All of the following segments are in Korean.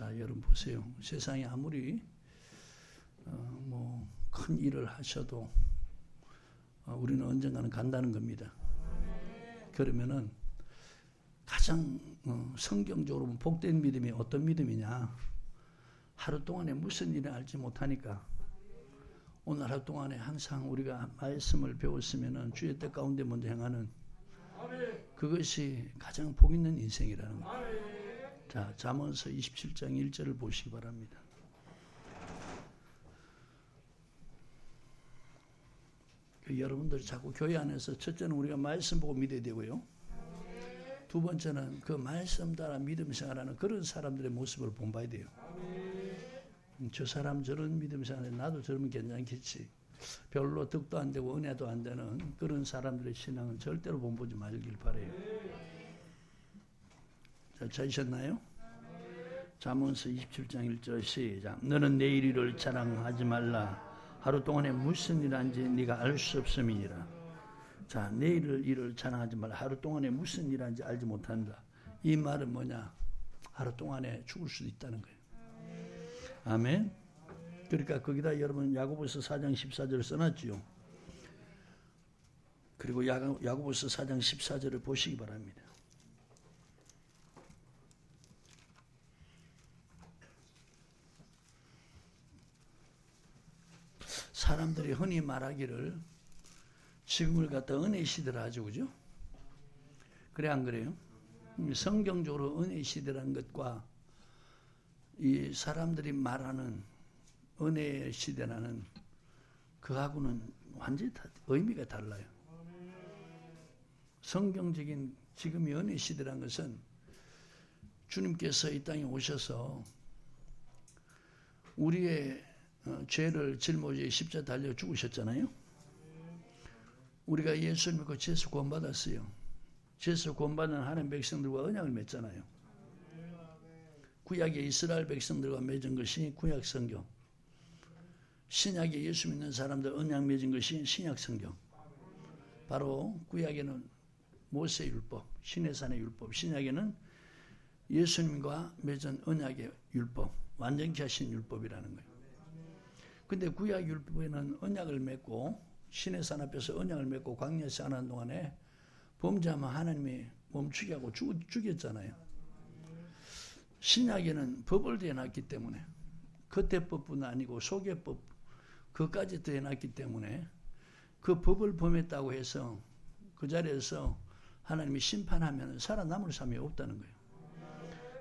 자, 여러분 보세요. 세상에 아무리 뭐 큰 일을 하셔도 우리는 언젠가는 간다는 겁니다. 그러면은 가장 성경적으로 복된 믿음이 어떤 믿음이냐? 하루 동안에 무슨 일을 알지 못하니까 오늘 하루 동안에 항상 우리가 말씀을 배웠으면은 주의 뜻 가운데 먼저 행하는 그것이 가장 복 있는 인생이라는 거예요. 자, 잠언서 27장 1절을 보시기 바랍니다. 여러분들 자꾸 교회 안에서 첫째는 우리가 말씀 보고 믿어야 되고요. 두 번째는 그 말씀 따라 믿음 생활하는 그런 사람들의 모습을 본봐야 돼요. 저 사람 저런 믿음 생활에 나도 저러면 괜찮겠지. 별로 득도 안 되고 은혜도 안 되는 그런 사람들의 신앙은 절대로 본보지 말길 바라요. 자, 찾으셨나요? 잠언서 27장 1절 시작. 너는 내일 일을 자랑하지 말라. 하루 동안에 무슨 일 한지 네가 알 수 없음이니라. 자, 내일 일을 자랑하지 말라. 하루 동안에 무슨 일 한지 알지 못한다. 이 말은 뭐냐? 하루 동안에 죽을 수도 있다는 거예요. 아멘. 그러니까 거기다 여러분 야고보서 4장 14절을 써놨지요. 그리고 야고보서 4장 14절을 보시기 바랍니다. 사람들이 흔히 말하기를 지금을 갖다 은혜 시대라 하죠, 그죠? 그래 안 그래요? 성경적으로 은혜 시대라는 것과 이 사람들이 말하는 은혜 시대라는 그하고는 완전히 의미가 달라요. 성경적인 지금의 은혜 시대라는 것은 주님께서 이 땅에 오셔서 우리의 죄를 짊어지고 십자가에 달려 죽으셨잖아요. 우리가 예수 믿고 죄에서 구원받았어요. 죄에서 구원받은 하나님 백성들과 언약을 맺잖아요. 구약의 이스라엘 백성들과 맺은 것이 구약 성경, 신약에 예수 믿는 사람들 언약 맺은 것이 신약 성경. 바로 구약에는 모세 율법, 시내산의 율법, 신약에는 예수님과 맺은 언약의 율법, 완전케 하신 율법이라는 거예요. 근데 구약 율법에는 언약을 맺고 시내산 앞에서 언약을 맺고 광야에서 하는 동안에 범죄하면 하나님이 멈추게 하고 죽였잖아요. 신약에는 법을 대해놨기 때문에 겉대법뿐 아니고 속의법 그것까지 대해놨기 때문에 그 법을 범했다고 해서 그 자리에서 하나님이 심판하면 살아남을 사람이 없다는 거예요.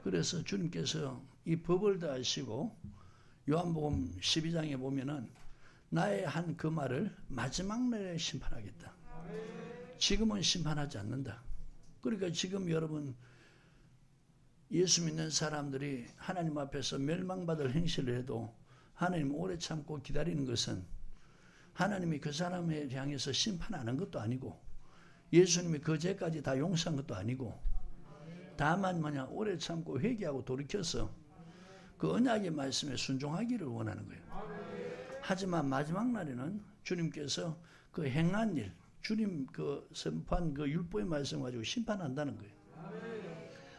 그래서 주님께서 이 법을 다 하시고 요한복음 12장에 보면은 나의 한 그 말을 마지막 날에 심판하겠다. 지금은 심판하지 않는다. 그러니까 지금 여러분 예수 믿는 사람들이 하나님 앞에서 멸망받을 행실을 해도 하나님 오래 참고 기다리는 것은 하나님이 그 사람을 향해서 심판하는 것도 아니고 예수님이 그 죄까지 다 용서한 것도 아니고 다만 뭐냐 오래 참고 회개하고 돌이켜서 그 언약의 말씀에 순종하기를 원하는 거예요. 하지만 마지막 날에는 주님께서 그 행한 일, 주님 그 선포한 그 율법의 말씀 가지고 심판한다는 거예요.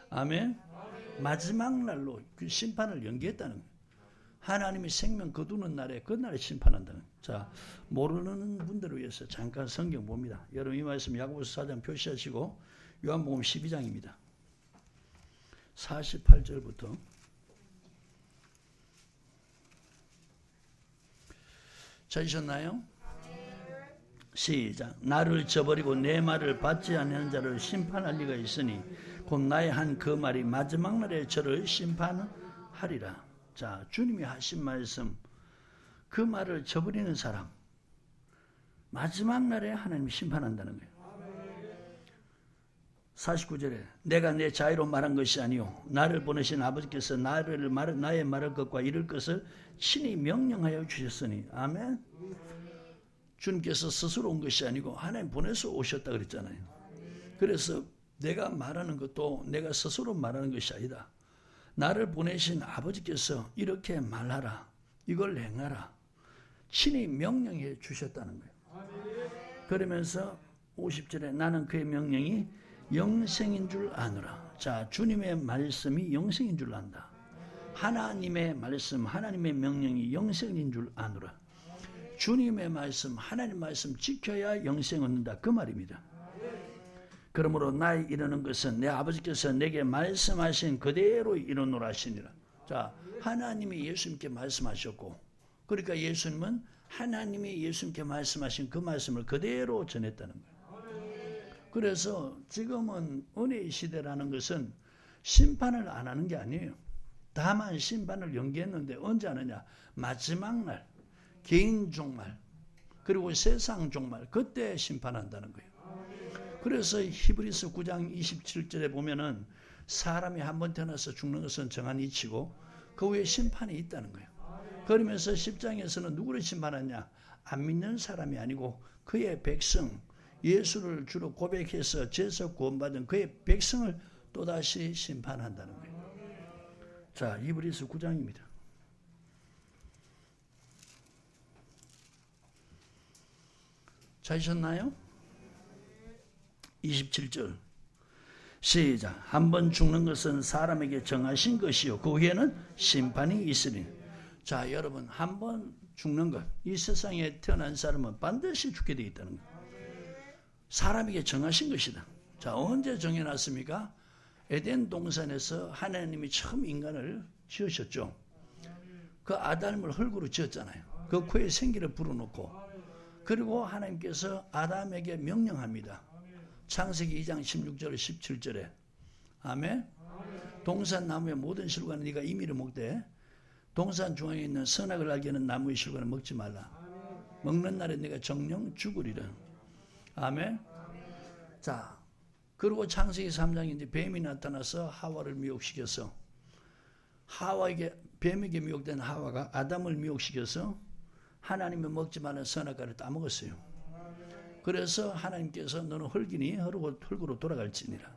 아멘. 마지막 날로 그 심판을 연기했다는 거예요. 하나님이 생명 거두는 날에 그 날에 심판한다는 거예요. 자, 모르는 분들을 위해서 잠깐 성경 봅니다. 여러분 이 말씀 야고보서 4장 표시하시고 요한복음 12장입니다. 48절부터 찾으셨나요? 시작. 나를 저버리고 내 말을 받지 않는 자를 심판할 리가 있으니 곧 나의 한 그 말이 마지막 날에 저를 심판하리라. 자, 주님이 하신 말씀 그 말을 저버리는 사람 마지막 날에 하나님이 심판한다는 거예요. 49절에 내가 내 자유로 말한 것이 아니요 나를 보내신 아버지께서 나의 말할 것과 이룰 것을 친히 명령하여 주셨으니. 아멘. 주님께서 스스로 온 것이 아니고 하나님 보내서 오셨다 그랬잖아요. 그래서 내가 말하는 것도 내가 스스로 말하는 것이 아니다. 나를 보내신 아버지께서 이렇게 말하라, 이걸 행하라 친히 명령해 주셨다는 거예요. 그러면서 50절에 나는 그의 명령이 영생인 줄 아노라. 자, 주님의 말씀이 영생인 줄 안다. 하나님의 말씀, 하나님의 명령이 영생인 줄 아노라. 주님의 말씀, 하나님 말씀 지켜야 영생 얻는다, 그 말입니다. 그러므로 나의 이루는 것은 내 아버지께서 내게 말씀하신 그대로 이루노라 하시니라. 자, 하나님이 예수님께 말씀하셨고, 그러니까 예수님은 하나님이 예수님께 말씀하신 그 말씀을 그대로 전했다는 거예요. 그래서 지금은 은혜의 시대라는 것은 심판을 안 하는 게 아니에요. 다만 심판을 연기했는데 언제 하느냐? 마지막 날, 개인 종말, 그리고 세상 종말, 그때 심판한다는 거예요. 그래서 히브리서 9장 27절에 보면은 사람이 한 번 태어나서 죽는 것은 정한 이치고 그 후에 심판이 있다는 거예요. 그러면서 10장에서는 누구를 심판하냐? 안 믿는 사람이 아니고 그의 백성, 예수를 주로 고백해서 죄에서 구원받은 그의 백성을 또다시 심판한다는 거예요. 자, 히브리서 9장입니다. 찾으셨나요? 27절 시작. 한 번 죽는 것은 사람에게 정하신 것이요 그 후에는 심판이 있으니. 자, 여러분, 한 번 죽는 것, 이 세상에 태어난 사람은 반드시 죽게 되어 있다는 것, 사람에게 정하신 것이다. 자, 언제 정해놨습니까? 에덴 동산에서 하나님이 처음 인간을 지으셨죠. 그 아담을 흙으로 지었잖아요. 그 코에 생기를 불어넣고, 그리고 하나님께서 아담에게 명령합니다. 창세기 2장 16절 17절에 아멘. 동산 나무의 모든 실과는 네가 임의로 먹되 동산 중앙에 있는 선악을 알게 하는 나무의 실과는 먹지 말라. 먹는 날에 네가 정령 죽으리라. 아멘. 자, 그리고 창세기 3장에 이제 뱀이 나타나서 하와를 미혹시켜서 뱀에게 미혹된 하와가 아담을 미혹시켜서 하나님이 먹지 말라는 선악과를 따먹었어요. 그래서 하나님께서 너는 흙이니 흙으로 돌아갈지니라.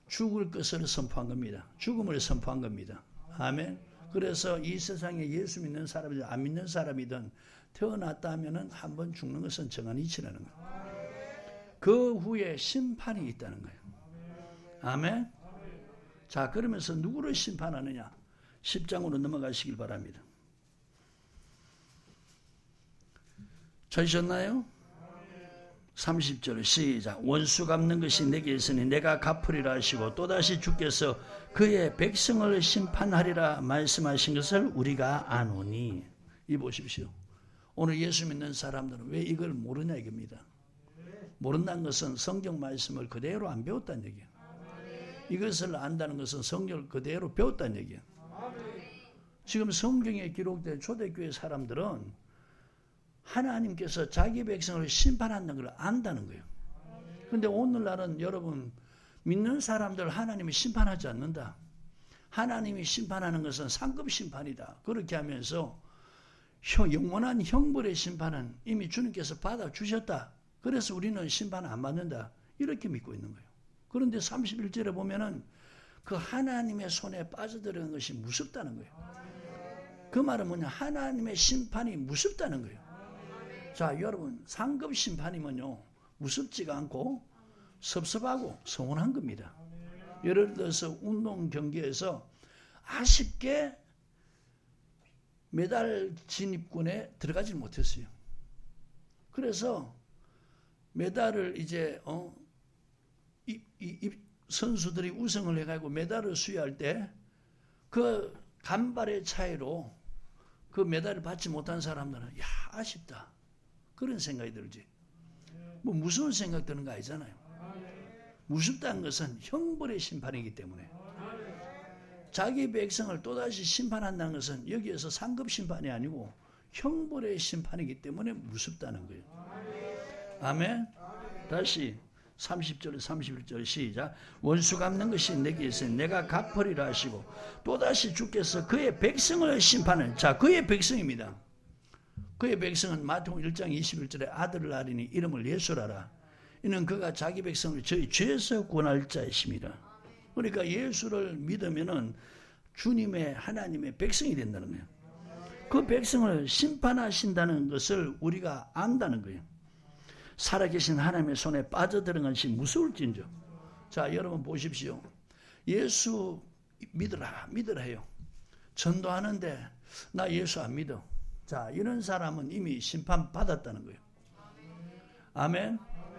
죽을 것을 선포한 겁니다. 죽음을 선포한 겁니다. 아멘. 그래서 이 세상에 예수 믿는 사람이든 안 믿는 사람이든 태어났다 하면은 한 번 죽는 것은 정한 이치라는 거예요. 그 후에 심판이 있다는 거예요. 아멘. 자, 그러면서 누구를 심판하느냐? 10장으로 넘어가시길 바랍니다. 찾으셨나요? 30절 시작. 원수 갚는 것이 내게 있으니 내가 갚으리라 하시고 또다시 주께서 그의 백성을 심판하리라 말씀하신 것을 우리가 아노니. 이 보십시오. 오늘 예수 믿는 사람들은 왜 이걸 모르냐 이겁니다. 모른다는 것은 성경 말씀을 그대로 안 배웠다는 얘기예요. 이것을 안다는 것은 성경을 그대로 배웠다는 얘기예요. 지금 성경에 기록된 초대교회 사람들은 하나님께서 자기 백성을 심판한다는 걸 안다는 거예요. 그런데 오늘날은 여러분, 믿는 사람들 하나님이 심판하지 않는다. 하나님이 심판하는 것은 상급 심판이다. 그렇게 하면서 영원한 형벌의 심판은 이미 주님께서 받아주셨다. 그래서 우리는 심판 안 받는다. 이렇게 믿고 있는 거예요. 그런데 31절에 보면은 그 하나님의 손에 빠져들어간 것이 무섭다는 거예요. 그 말은 뭐냐? 하나님의 심판이 무섭다는 거예요. 자, 여러분, 상급 심판이면요 무섭지가 않고 섭섭하고 서운한 겁니다. 예를 들어서 운동 경기에서 아쉽게 메달 진입군에 들어가지 못했어요. 그래서 메달을 이제 선수들이 우승을 해가지고 메달을 수여할 때 그 간발의 차이로 그 메달을 받지 못한 사람들은 야, 아쉽다. 그런 생각이 들지. 뭐 무서운 생각 드는 거 아니잖아요. 무섭다는 것은 형벌의 심판이기 때문에. 자기 백성을 또다시 심판한다는 것은 여기에서 상급 심판이 아니고 형벌의 심판이기 때문에 무섭다는 거예요. 아멘. 다시 30절 31절 시작. 원수 갚는 것이 내게 있으니 내가 갚으리라 하시고 또다시 주께서 그의 백성을 심판을. 자, 그의 백성입니다. 그의 백성은 마태복음 1장 21절에 아들을 아리니 이름을 예수라라. 이는 그가 자기 백성을 저희 죄에서 구원할 자이십니다. 그러니까 예수를 믿으면은 주님의 하나님의 백성이 된다는 거예요. 그 백성을 심판하신다는 것을 우리가 안다는 거예요. 살아계신 하나님의 손에 빠져들어간 것이 무서울진저. 자, 여러분 보십시오. 예수 믿으라 해요. 전도하는데 나 예수 안 믿어. 자, 이런 사람은 이미 심판 받았다는 거예요. 아멘.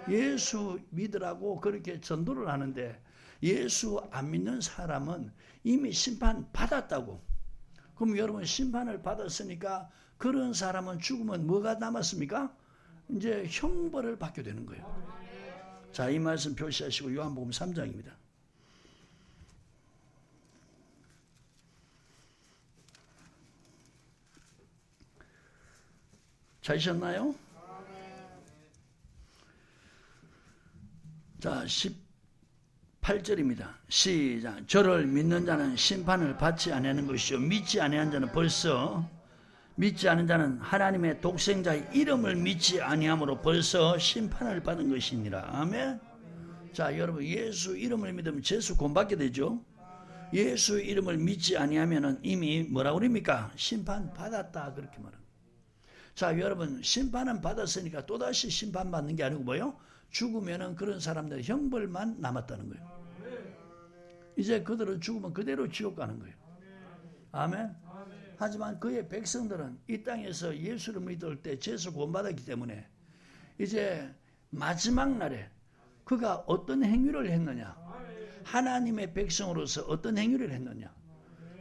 예수 믿으라고 그렇게 전도를 하는데 예수 안 믿는 사람은 이미 심판 받았다고. 그럼 여러분 심판을 받았으니까 그런 사람은 죽으면 뭐가 남았습니까? 이제 형벌을 받게 되는 거예요. 자, 이 말씀 표시하시고 요한복음 3장입니다. 찾으셨나요? 자, 18절입니다. 시작. 저를 믿는 자는 심판을 받지 아니하는 것이요 믿지 아니한 자는 벌써 믿지 않은 자는 하나님의 독생자의 이름을 믿지 아니함으로 벌써 심판을 받은 것이니라. 아멘. 자, 여러분 예수 이름을 믿으면 죄수 구원받게 되죠. 예수 이름을 믿지 아니하면은 이미 뭐라고 그럽니까? 심판 받았다 그렇게 말합니다. 자, 여러분 심판은 받았으니까 또다시 심판받는 게 아니고 뭐요? 죽으면은 그런 사람들 형벌만 남았다는 거예요. 이제 그들은 죽으면 그대로 지옥 가는 거예요. 아멘. 하지만 그의 백성들은 이 땅에서 예수를 믿을 때 죄에서 구원받았기 때문에 이제 마지막 날에 그가 어떤 행위를 했느냐, 하나님의 백성으로서 어떤 행위를 했느냐,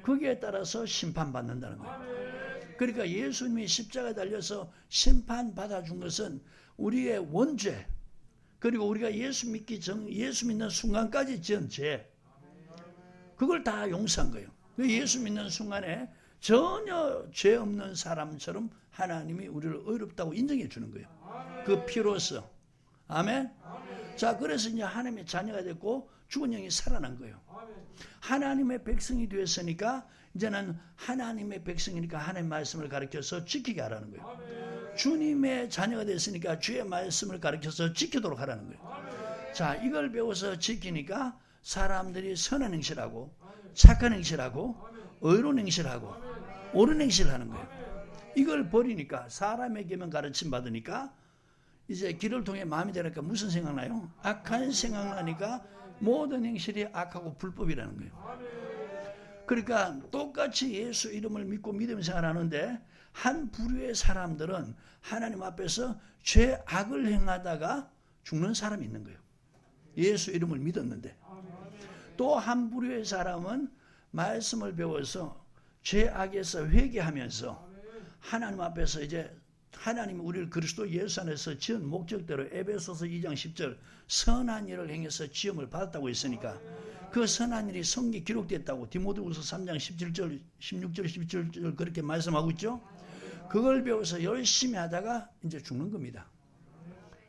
거기에 따라서 심판받는다는 거예요. 그러니까 예수님이 십자가에 달려서 심판받아준 것은 우리의 원죄, 그리고 우리가 예수 믿는 순간까지 지은 죄, 그걸 다 용서한 거예요. 예수 믿는 순간에 전혀 죄 없는 사람처럼 하나님이 우리를 의롭다고 인정해 주는 거예요. 그 피로서. 아멘. 자, 그래서 이제 하나님의 자녀가 됐고 죽은 영이 살아난 거예요. 하나님의 백성이 되었으니까 이제는 하나님의 백성이니까 하나님의 말씀을 가르쳐서 지키게 하라는 거예요. 주님의 자녀가 됐으니까 주의 말씀을 가르쳐서 지키도록 하라는 거예요. 자, 이걸 배워서 지키니까 사람들이 선한 행실하고 착한 행실하고 의로운 행실하고 옳은 행실을 하는 거예요. 이걸 버리니까 사람에게만 가르침 받으니까 이제 길을 통해 마음이 되니까 무슨 생각나요? 악한 생각나니까 모든 행실이 악하고 불법이라는 거예요. 그러니까 똑같이 예수 이름을 믿고 믿음 생활하는데 한 부류의 사람들은 하나님 앞에서 죄악을 행하다가 죽는 사람이 있는 거예요. 예수 이름을 믿었는데. 또 한 부류의 사람은 말씀을 배워서 죄악에서 회개하면서 하나님 앞에서 이제 하나님이 우리를 그리스도 예수 안에서 지은 목적대로 에베소서 2장 10절 선한 일을 행해서 지음을 받았다고 했으니까 그 선한 일이 성경에 기록됐다고 디모데후서 3장 17절 16절 17절 그렇게 말씀하고 있죠. 그걸 배워서 열심히 하다가 이제 죽는 겁니다.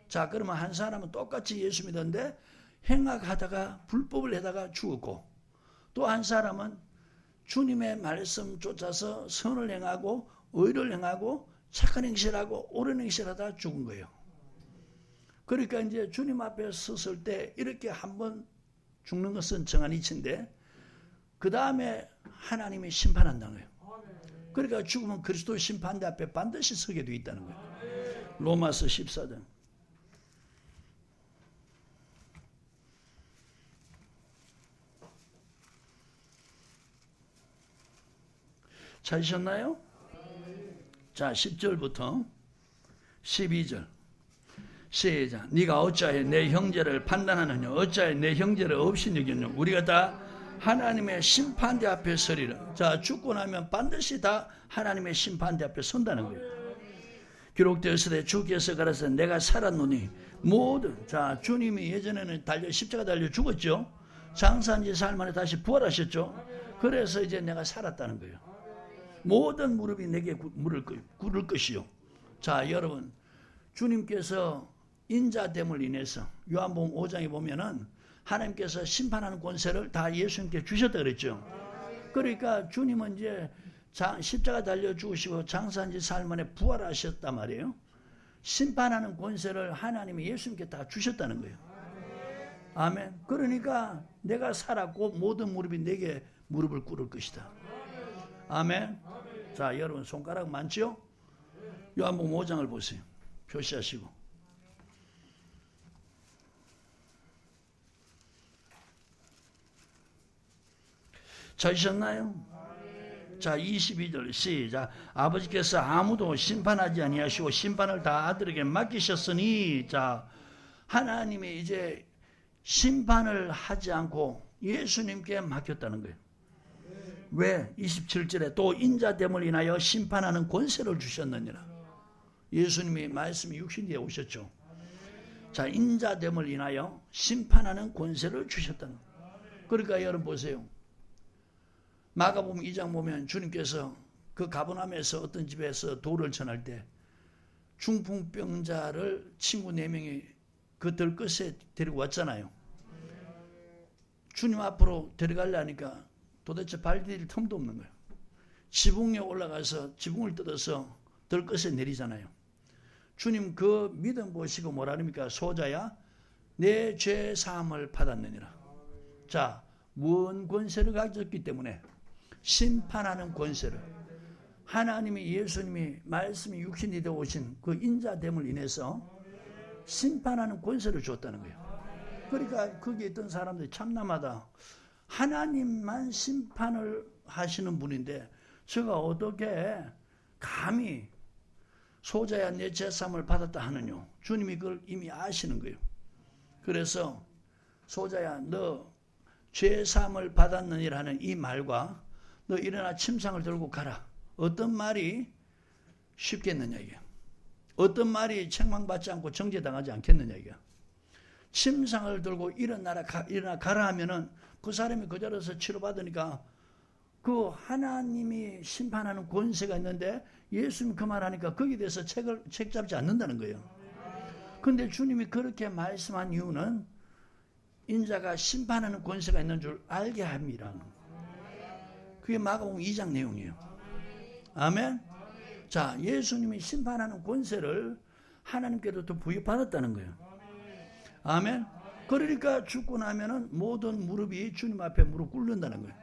자, 그러면 한 사람은 똑같이 예수 믿었는데 행악하다가 불법을 하다가 죽었고 또 한 사람은 주님의 말씀 쫓아서 선을 행하고 의를 행하고 착한 행실하고 옳은 행실하다 죽은 거예요. 그러니까 이제 주님 앞에 섰을 때 이렇게 한번 죽는 것은 정한 이치인데 그 다음에 하나님이 심판한다는 거예요. 그러니까 죽으면 그리스도 심판대 앞에 반드시 서게 돼 있다는 거예요. 로마서 14장. 찾으셨나요? 자, 10절부터 12절 시작. 네가 어찌하여 내 형제를 판단하느냐, 어찌하여 내 형제를 없이 여기느냐. 우리가 다 하나님의 심판대 앞에 서리라. 자, 죽고 나면 반드시 다 하나님의 심판대 앞에 선다는 거예요. 기록되었으되 주께서 가라사대 내가 살았노니 모든, 자, 주님이 예전에는 십자가 달려 죽었죠. 장사한 지 사흘 만에 다시 부활하셨죠. 그래서 이제 내가 살았다는 거예요. 모든 무릎이 내게 꿇을 것이요. 자, 여러분, 주님께서 인자됨을 인해서 요한복음 5장에 보면은 하나님께서 심판하는 권세를 다 예수님께 주셨다 그랬죠. 그러니까 주님은 이제 십자가 달려 죽으시고 장사한 지 사흘 만에 부활하셨단 말이에요. 심판하는 권세를 하나님이 예수님께 다 주셨다는 거예요. 아멘. 그러니까 내가 살았고 모든 무릎이 내게 무릎을 꿇을 것이다. 아멘. 자, 여러분 손가락 많죠? 요한복음 5장을 보세요. 표시하시고. 찾으셨나요? 자, 22절 시작. 아버지께서 아무도 심판하지 아니하시고 심판을 다 아들에게 맡기셨으니, 자, 하나님이 이제 심판을 하지 않고 예수님께 맡겼다는 거예요. 왜? 27절에 또 인자됨을 인하여 심판하는 권세를 주셨느니라. 예수님이 말씀이 육신에 오셨죠. 자, 인자됨을 인하여 심판하는 권세를 주셨다는 거예요. 그러니까 여러분 보세요. 마가복음 2장 보면 주님께서 그 가버나움에서 어떤 집에서 도를 전할 때 중풍병자를 친구 4명이 그 들것에 데리고 왔잖아요. 주님 앞으로 데려가려니까 도대체 발 디딜 틈도 없는 거예요. 지붕에 올라가서 지붕을 뜯어서 들것에 내리잖아요. 주님 그 믿음 보시고 뭐라 합니까? 소자야, 내 죄 사함을 받았느니라. 자, 무언 권세를 가졌기 때문에 심판하는 권세를, 하나님이 예수님이 말씀이 육신이 되어 오신 그 인자됨을 인해서 심판하는 권세를 줬다는 거예요. 그러니까 거기에 있던 사람들이 참남하다. 하나님만 심판을 하시는 분인데 제가 어떻게 감히 소자야 내 죄사함을 받았다 하느냐. 주님이 그걸 이미 아시는 거예요. 그래서 소자야 너 죄사함을 받았느니라는 이 말과 너 일어나 침상을 들고 가라. 어떤 말이 쉽겠느냐 이게. 어떤 말이 책망받지 않고 정죄당하지 않겠느냐 이게. 침상을 들고 일어나 가라 하면은 그 사람이 그 자리에서 치료받으니까 그 하나님이 심판하는 권세가 있는데 예수님이 그 말하니까 거기에 대해서 책 잡지 않는다는 거예요. 그런데 주님이 그렇게 말씀한 이유는 인자가 심판하는 권세가 있는 줄 알게 합니다. 그게 마가복음 2장 내용이에요. 아멘. 자, 예수님이 심판하는 권세를 하나님께도 또 부여받았다는 거예요. 아멘. 그러니까 죽고 나면은 모든 무릎이 주님 앞에 무릎 꿇는다는 거예요.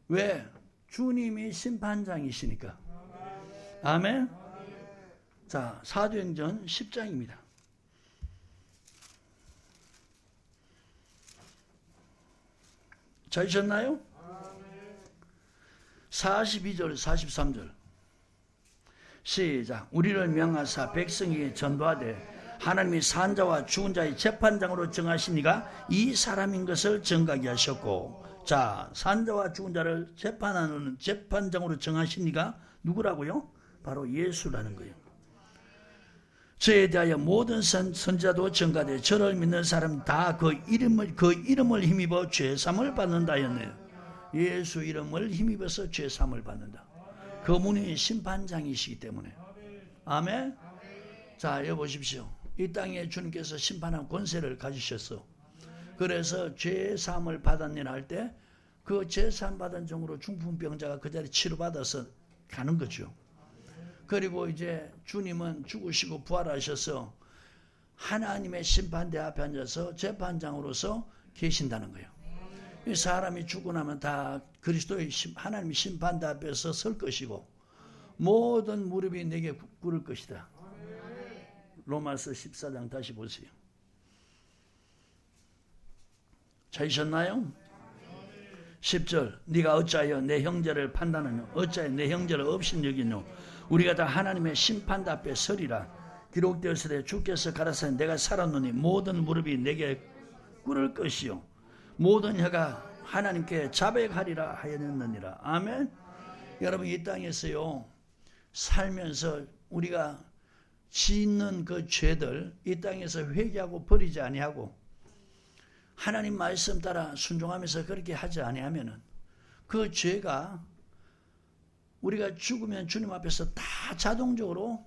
왜? 주님이 심판장이시니까. 아멘. 자, 사도행전 10장입니다. 찾으셨나요? 42절 43절 시작. 우리를 명하사 백성에게 전도하되 하나님이 산자와 죽은 자의 재판장으로 정하시니가 이 사람인 것을 정하게 하셨고, 자, 산자와 죽은 자를 재판하는 재판장으로 정하시니가 누구라고요? 바로 예수라는 거예요. 저에 대하여 모든 선지자도 전가되 저를 믿는 사람 다 그 이름을 힘입어 죄사함을 받는다 했네요. 예수 이름을 힘입어서 죄사함을 받는다. 그분이 심판장이시기 때문에. 아멘. 자, 여기 보십시오. 이 땅에 주님께서 심판한 권세를 가지셨어. 그래서 죄사함을 받았느냐 할 때 그 죄사함 받은 종으로 중풍병자가 그 자리에 치료받아서 가는 거죠. 그리고 이제 주님은 죽으시고 부활하셔서 하나님의 심판대 앞에 앉아서 재판장으로서 계신다는 거예요. 이 사람이 죽고 나면 다 그리스도의 하나님의 심판대 앞에서 설 것이고 모든 무릎이 내게 꿇을 것이다. 로마서 14장 다시 보세요. 찾으셨나요? 10절 네가 어찌하여 내 형제를 판단하느냐 어찌하여 내 형제를 업신여기뇨 우리가 다 하나님의 심판대 앞에 서리라. 기록되었으되 주께서 가라사대 내가 살았노니 모든 무릎이 내게 꿇을 것이요 모든 혀가 하나님께 자백하리라 하였느니라. 아멘. 여러분 이 땅에서요 살면서 우리가 짓는 그 죄들 이 땅에서 회개하고 버리지 아니하고 하나님 말씀 따라 순종하면서 그렇게 하지 아니하면은 그 죄가 우리가 죽으면 주님 앞에서 다 자동적으로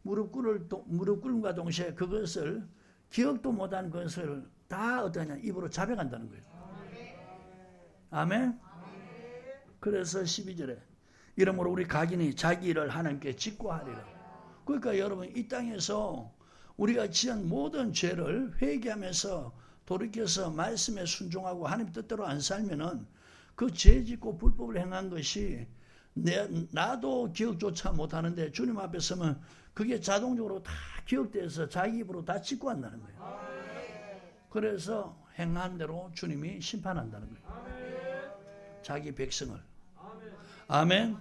무릎 꿇음과 동시에 그것을 기억도 못한 것을 다 어떠냐 입으로 자백한다는 거예요. 아멘. 그래서 12절에 이러므로 우리 각인이 자기 일을 하나님께 직고하리라. 그러니까 여러분 이 땅에서 우리가 지은 모든 죄를 회개하면서 돌이켜서 말씀에 순종하고 하나님 뜻대로 안 살면은 그 죄 짓고 불법을 행한 것이 나도 기억조차 못하는데 주님 앞에 서면 그게 자동적으로 다 기억돼서 자기 입으로 다 짓고 한다는 거예요. 그래서 행한 대로 주님이 심판한다는 거예요. 자기 백성을. 아멘.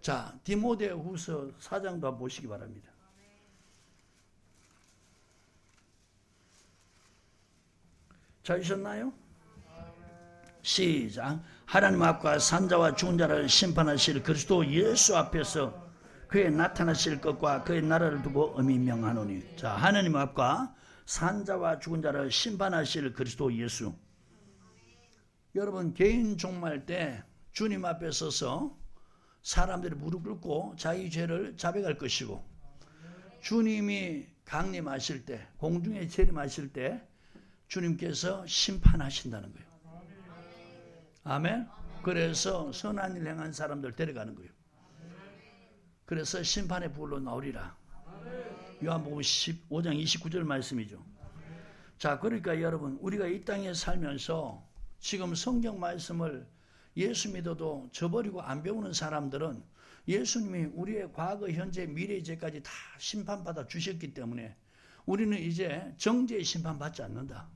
자, 디모데후서 4장도 한번 보시기 바랍니다. 찾으셨나요? 시작. 하나님 앞과 산자와 죽은 자를 심판하실 그리스도 예수 앞에서 그의 나타나실 것과 그의 나라를 두고 엄히 명하노니. 자, 하나님 앞과 산자와 죽은 자를 심판하실 그리스도 예수. 여러분, 개인 종말 때 주님 앞에 서서 사람들이 무릎 꿇고 자기 죄를 자백할 것이고, 주님이 강림하실 때, 공중에 재림하실 때 주님께서 심판하신다는 거예요. 아멘. 그래서 선한 일 행한 사람들 데려가는 거예요. 그래서 심판의 불로 나오리라. 요한복음 15장 29절 말씀이죠. 자, 그러니까 여러분, 우리가 이 땅에 살면서 지금 성경 말씀을 예수 믿어도 저버리고 안 배우는 사람들은 예수님이 우리의 과거, 현재, 미래의 죄까지 다 심판받아 주셨기 때문에 우리는 이제 정죄의 심판받지 않는다.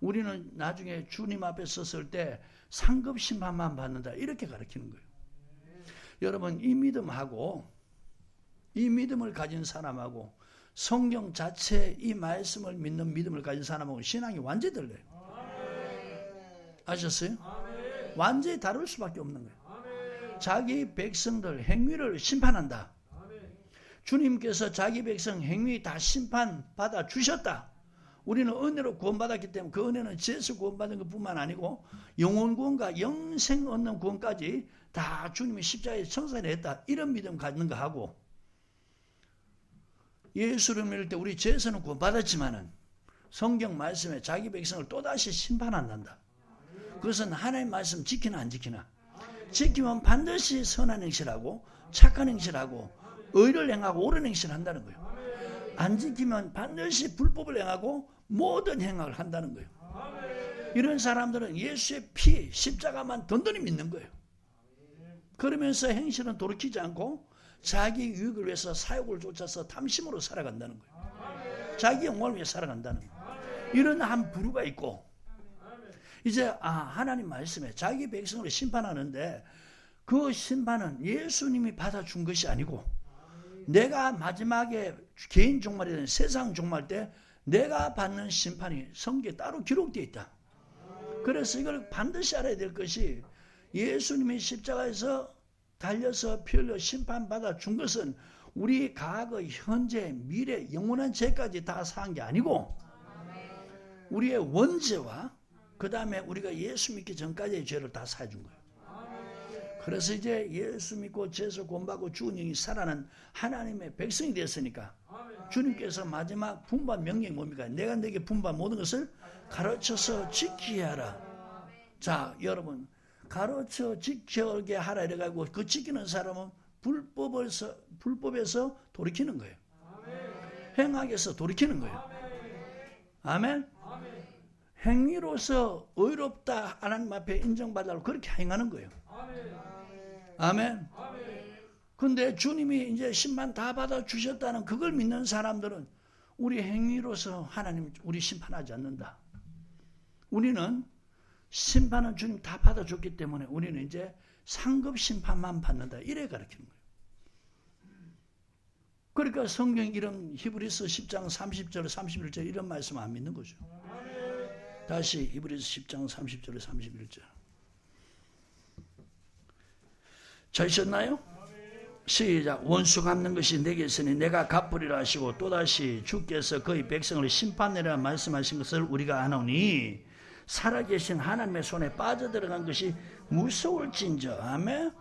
우리는 나중에 주님 앞에 섰을 때 상급 심판만 받는다. 이렇게 가르치는 거예요. 여러분, 이 믿음하고, 이 믿음을 가진 사람하고, 성경 자체 이 말씀을 믿는 믿음을 가진 사람하고 신앙이 완전히 달라요. 아셨어요? 완전히 다를 수밖에 없는 거예요. 자기 백성들 행위를 심판한다. 주님께서 자기 백성 행위 다 심판받아 주셨다. 우리는 은혜로 구원받았기 때문에 그 은혜는 죄에서 구원받은 것뿐만 아니고 영원 구원과 영생 얻는 구원까지 다 주님이 십자가에 청산했다. 이런 믿음 갖는 거 하고, 예수를 믿을 때 우리 죄에서는 구원받았지만은 성경 말씀에 자기 백성을 또다시 심판한단다. 그것은 하나님 말씀 지키나 안 지키나. 지키면 반드시 선한 행실하고 착한 행실하고 의를 행하고 옳은 행실을 한다는 거예요. 안 지키면 반드시 불법을 행하고 모든 행악을 한다는 거예요. 이런 사람들은 예수의 피, 십자가만 든든히 믿는 거예요. 그러면서 행실은 돌이키지 않고 자기 유익을 위해서 사욕을 쫓아서 탐심으로 살아간다는 거예요. 자기 영광을 위해 살아간다는 거예요. 이런 한 부류가 있고, 이제 하나님 말씀에 자기 백성을 심판하는데 그 심판은 예수님이 받아준 것이 아니고 내가 마지막에 개인 종말이든 세상 종말 때 내가 받는 심판이 성경에 따로 기록되어 있다. 그래서 이걸 반드시 알아야 될 것이, 예수님이 십자가에서 달려서 피 흘려 심판받아 준 것은 우리 과거, 현재, 미래, 영원한 죄까지 다 사한 게 아니고 우리의 원죄와 그 다음에 우리가 예수 믿기 전까지의 죄를 다 사해준 거예요. 그래서 이제 예수 믿고 죄에서 구원받고 죽은 영이 살아난 하나님의 백성이 되었으니까 주님께서 마지막 분반 명령이 뭡니까? 내가 내게 분반 모든 것을 가르쳐서 지키게 하라. 자, 여러분, 가르쳐 지키게 하라 이래가지고 그 지키는 사람은 불법에서 돌이키는 거예요. 행악에서 돌이키는 거예요. 아멘. 행위로서 의롭다 하나님 앞에 인정받으려고 그렇게 행하는 거예요. 아멘. 근데 주님이 이제 심판 다 받아주셨다는 그걸 믿는 사람들은 우리 행위로서 하나님 우리 심판하지 않는다. 우리는 심판은 주님 다 받아줬기 때문에 우리는 이제 상급 심판만 받는다. 이래 가르치는 거예요. 그러니까 성경 이런 히브리서 10장 30절 31절 이런 말씀 안 믿는 거죠. 다시 히브리서 10장 30절 31절. 찾으셨나요? 시작. 원수 갚는 것이 내게 있으니 내가 갚으리라 하시고 또다시 주께서 그의 백성을 심판하리라 말씀하신 것을 우리가 아노니 살아계신 하나님의 손에 빠져들어간 것이 무서울진저. 아멘.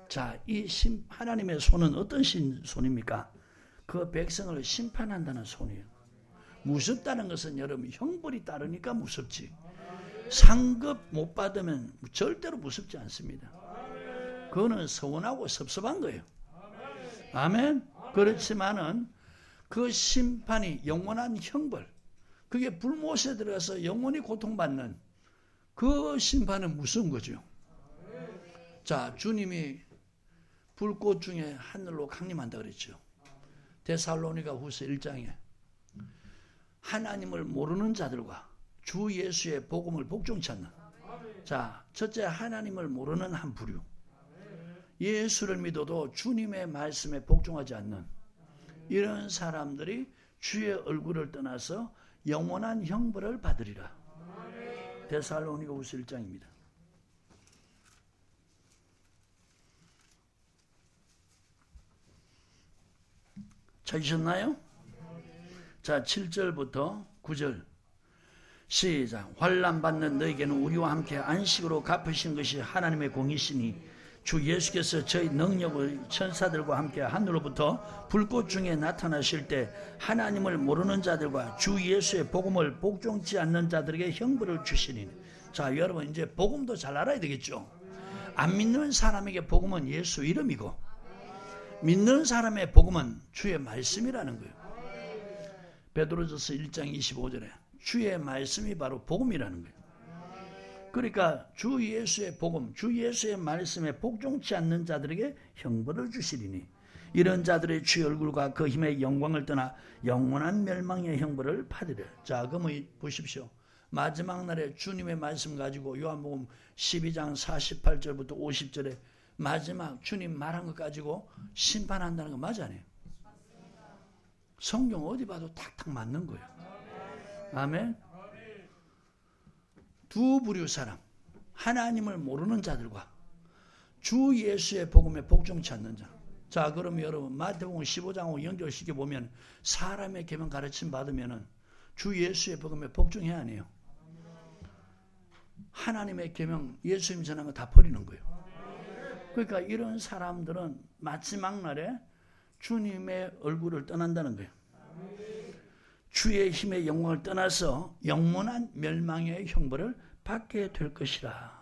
자, 이 하나님의 손은 어떤 손입니까? 그 백성을 심판한다는 손이에요. 무섭다는 것은 여러분 형벌이 따르니까 무섭지, 상급 못 받으면 절대로 무섭지 않습니다. 그거는 서운하고 섭섭한 거예요. 아멘. 그렇지만은 그 심판이 영원한 형벌, 그게 불못에 들어가서 영원히 고통받는 그 심판은 무서운 거죠. 자, 주님이 불꽃 중에 하늘로 강림한다 그랬죠. 데살로니가 후서 1장에 하나님을 모르는 자들과 주 예수의 복음을 복종치 않는, 자, 첫째, 하나님을 모르는 한 부류. 예수를 믿어도 주님의 말씀에 복종하지 않는 이런 사람들이 주의 얼굴을 떠나서 영원한 형벌을 받으리라. 데살로니가후서 1장입니다. 찾으셨나요? 자, 7절부터 9절 시작. 환난 받는 너에게는 우리와 함께 안식으로 갚으신 것이 하나님의 공이시니 주 예수께서 저희 능력을 천사들과 함께 하늘로부터 불꽃 중에 나타나실 때 하나님을 모르는 자들과 주 예수의 복음을 복종치 않는 자들에게 형벌을 주시니. 자, 여러분 이제 복음도 잘 알아야 되겠죠. 안 믿는 사람에게 복음은 예수 이름이고 믿는 사람의 복음은 주의 말씀이라는 거예요. 베드로전서 1장 25절에 주의 말씀이 바로 복음이라는 거예요. 그러니까 주 예수의 복음, 주 예수의 말씀에 복종치 않는 자들에게 형벌을 주시리니 이런 자들의 주의 얼굴과 그 힘의 영광을 떠나 영원한 멸망의 형벌을 받으리라. 자, 그러면 보십시오. 마지막 날에 주님의 말씀 가지고 요한복음 12장 48절부터 50절에 마지막 주님 말한 것 가지고 심판한다는 거 맞아 아니에요? 성경 어디 봐도 탁탁 맞는 거예요. 아멘. 두 부류 사람, 하나님을 모르는 자들과 주 예수의 복음에 복종치 않는 자. 자, 그러면 여러분 마태복음 15장하고 연결시켜 보면 사람의 계명 가르침 받으면은 주 예수의 복음에 복종해야 하네요. 하나님의 계명 예수님 전한 거 다 버리는 거예요. 그러니까 이런 사람들은 마지막 날에 주님의 얼굴을 떠난다는 거예요. 주의 힘의 영광을 떠나서 영원한 멸망의 형벌을 받게 될 것이라.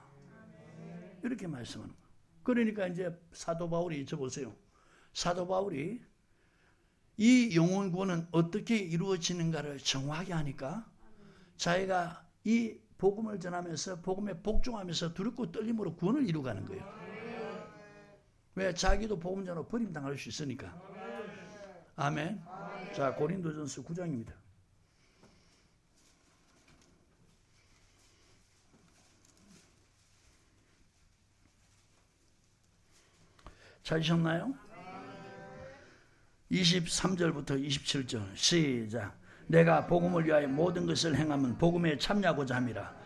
이렇게 말씀하는 거예요. 그러니까 이제 사도 바울이 보세요. 사도 바울이 이 영혼 구원은 어떻게 이루어지는가를 정확하게 하니까 자기가 이 복음을 전하면서 복음에 복종하면서 두렵고 떨림으로 구원을 이루어가는 거예요. 왜? 자기도 복음 전하고 버림당할 수 있으니까. 아멘. 자, 고린도전서 9장입니다. 찾으셨나요? 23절부터 27절 시작. 내가 복음을 위하여 모든 것을 행하면 복음에 참여하고자 함이라.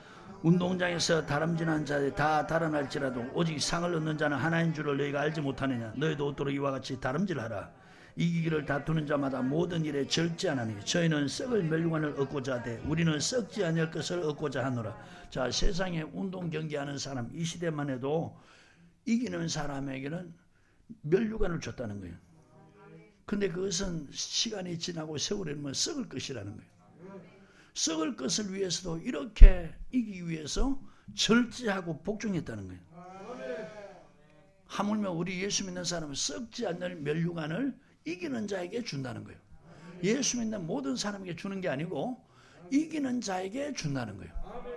운동장에서 다름질하는 자들이 다 달아날지라도 오직 상을 얻는 자는 하나인 줄을 너희가 알지 못하느냐. 너희도 얻도록 이와 같이 다름질하라. 이기기를 다투는 자마다 모든 일에 절제하나니 저희는 썩을 멸류관을 얻고자 하되 우리는 썩지 않을 것을 얻고자 하노라. 자, 세상에 운동 경기하는 사람 이 시대만 해도 이기는 사람에게는 멸류관을 줬다는 거예요. 근데 그것은 시간이 지나고 세월이 흐르면 썩을 것이라는 거예요. 썩을 것을 위해서도 이렇게 이기기 위해서 절제하고 복종했다는 거예요. 하물며 우리 예수 믿는 사람은 썩지 않는 멸류관을 이기는 자에게 준다는 거예요. 예수 믿는 모든 사람에게 주는 게 아니고 이기는 자에게 준다는 거예요.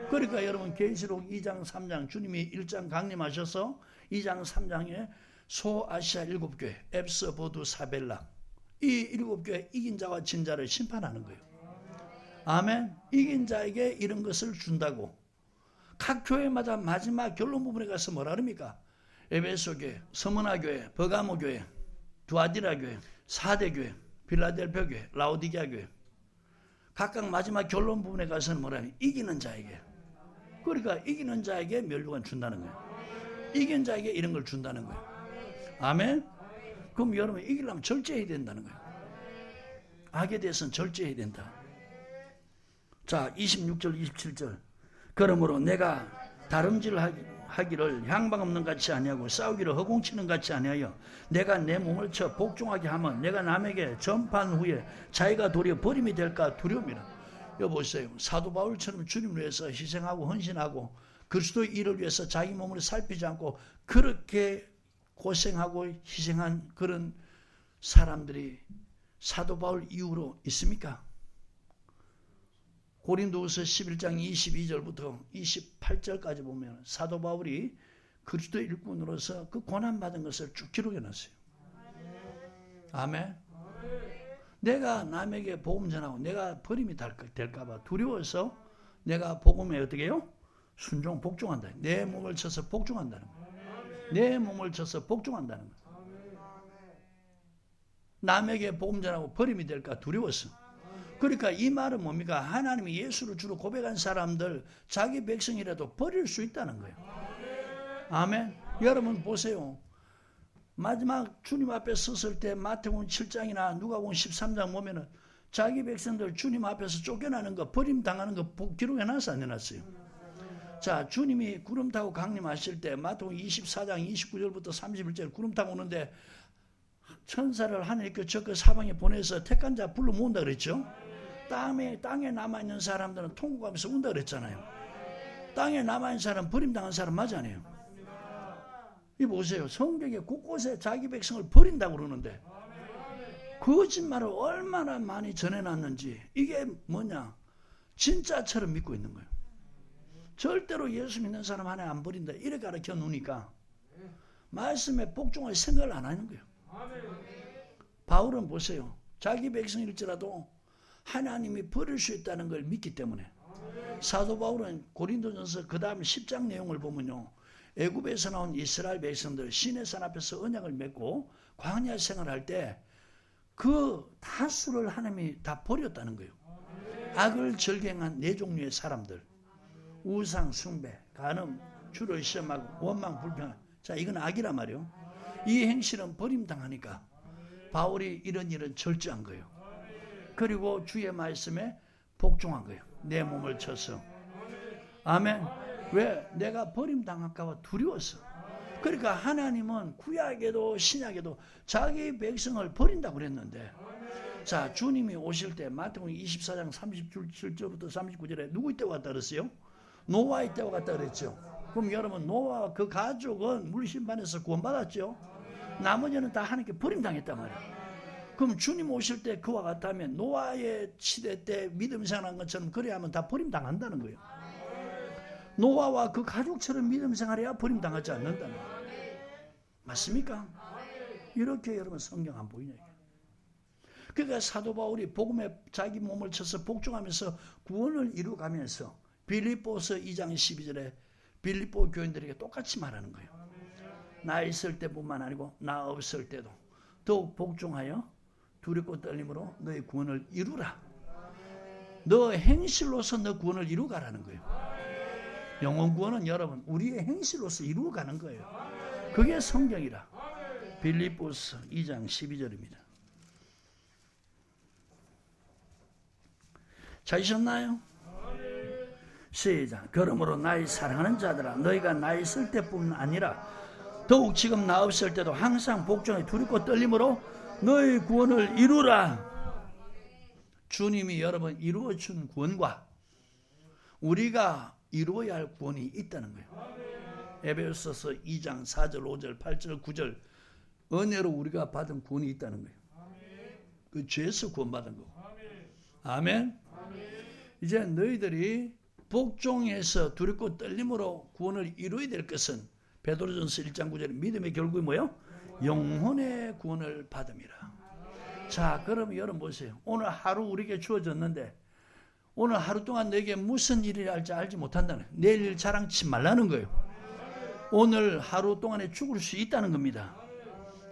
그러니까 여러분 계시록 2장 3장 주님이 1장 강림하셔서 2장 3장에 소아시아 7교회 앱서 보두 사벨라 이 7교회 이긴 자와 진 자를 심판하는 거예요. 아멘. 이긴 자에게 이런 것을 준다고. 각 교회마다 마지막 결론 부분에 가서 뭐라 그럽니까? 에베소 교회, 서머나 교회, 버가모 교회, 두아디라 교회, 사대 교회, 빌라델피아 교회, 라오디게아 교회. 각각 마지막 결론 부분에 가서는 뭐라 하니? 이기는 자에게. 그러니까 이기는 자에게 멸류관 준다는 거예요. 이긴 자에게 이런 걸 준다는 거예요. 아멘. 그럼 여러분 이기려면 절제해야 된다는 거예요. 악에 대해서는 절제해야 된다. 자, 26절 27절. 그러므로 내가 다름질하기를 향방 없는 같이 아니하고 싸우기를 허공치는 같이 아니하여 내가 내 몸을 쳐 복종하게 하면 내가 남에게 전판 후에 자기가 도리어 버림이 될까 두려움이라. 여보세요. 사도 바울처럼 주님을 위해서 희생하고 헌신하고 그리스도의 일을 위해서 자기 몸을 살피지 않고 그렇게 고생하고 희생한 그런 사람들이 사도 바울 이후로 있습니까? 고린도후서 11장 22절부터 28절까지 보면 사도 바울이 그리스도 일꾼으로서 그 고난받은 것을 쭉 기록해놨어요. 아멘. 내가 남에게 복음 전하고 내가 버림이 될까 봐 두려워서 내가 복음에 어떻게 해요? 순종, 복종한다. 내 몸을 쳐서 복종한다는 거예요. 내 몸을 쳐서 복종한다는 거예요. 남에게 복음 전하고 버림이 될까 두려웠어. 그러니까 이 말은 뭡니까? 하나님이 예수를 주로 고백한 사람들 자기 백성이라도 버릴 수 있다는 거예요. 아멘. 여러분 보세요. 마지막 주님 앞에 섰을 때 마태복음 7장이나 누가복음 13장 보면은 자기 백성들 주님 앞에서 쫓겨나는 거, 버림당하는 거 기록해놨어, 안 해놨어요? 자, 주님이 구름 타고 강림하실 때 마태복음 24장 29절부터 31절 구름 타고 오는데 천사를 하늘께 저 그 사방에 보내서 택한 자 불러 모은다 그랬죠? 땅에 남아있는 사람들은 통곡하면서 운다 그랬잖아요. 땅에 남아있는 사람 버림당한 사람 맞잖아요. 이 보세요. 성경에 곳곳에 자기 백성을 버린다고 그러는데 거짓말을 얼마나 많이 전해놨는지 이게 뭐냐? 진짜처럼 믿고 있는 거예요. 절대로 예수 믿는 사람 하나 안 버린다 이렇게 가르쳐 놓으니까 말씀에 복종할 생각을 안 하는 거예요. 바울은 보세요. 자기 백성일지라도 하나님이 버릴 수 있다는 걸 믿기 때문에 사도 바울은 고린도전서 그 다음 10장 내용을 보면요. 애굽에서 나온 이스라엘 백성들 시내산 앞에서 언약을 맺고 광야 생활할 때 그 다수를 하나님이 다 버렸다는 거예요. 악을 절갱한 네 종류의 사람들, 우상 숭배, 간음, 주를 시험하고 원망 불평. 자, 이건 악이란 말이에요. 이 행실은 버림당하니까 바울이 이런 일은 절제한 거예요. 그리고 주의 말씀에 복종한 거예요. 내 몸을 쳐서. 아멘. 왜? 내가 버림당할까 봐 두려웠어. 그러니까 하나님은 구약에도 신약에도 자기 백성을 버린다고 그랬는데 자, 주님이 오실 때 마태복음 24장 37절부터 39절에 누구 때와 같다 그랬어요? 노아의 때와 같다 그랬죠. 그럼 여러분 노아와 그 가족은 물심판에서 구원받았죠. 나머지는 다 하나님께 버림당했단 말이에요. 그럼 주님 오실 때 그와 같다면 노아의 시대 때 믿음 생활한 것처럼 그래야 하면 다 버림당한다는 거예요. 노아와 그 가족처럼 믿음 생활해야 버림당하지 않는다는 거예요. 맞습니까? 이렇게 여러분 성경 안 보이냐. 그러니까 사도 바울이 복음에 자기 몸을 쳐서 복종하면서 구원을 이루어가면서 빌립보서 2장 12절에 빌립보 교인들에게 똑같이 말하는 거예요. 나 있을 때뿐만 아니고 나 없을 때도 더욱 복종하여 두렵고 떨림으로 너의 구원을 이루라. 너 행실로서 너 구원을 이루어가라는 거예요. 영혼 구원은 여러분 우리의 행실로서 이루어가는 거예요. 그게 성경이라. 빌립보서 2장 12절입니다. 찾으셨나요? 시작. 그러므로 나의 사랑하는 자들아 너희가 나 있을 때뿐 아니라 더욱 지금 나 없을 때도 항상 복종에 두렵고 떨림으로 너희 구원을 이루라. 주님이 여러분 이루어준 구원과 우리가 이루어야 할 구원이 있다는 거예요. 에베소서 2장 4절 5절 8절 9절 은혜로 우리가 받은 구원이 있다는 거예요. 그 죄에서 구원받은 거고. 아멘. 이제 너희들이 복종해서 두렵고 떨림으로 구원을 이루어야 될 것은 베드로전서 1장 9절에 믿음의 결국이 뭐예요? 영혼의 구원을 받음이라. 자, 그럼 여러분 보세요. 오늘 하루 우리에게 주어졌는데 오늘 하루 동안 너에게 무슨 일이 할지 알지 못한다는, 내일 일 자랑치 말라는 거예요. 오늘 하루 동안에 죽을 수 있다는 겁니다.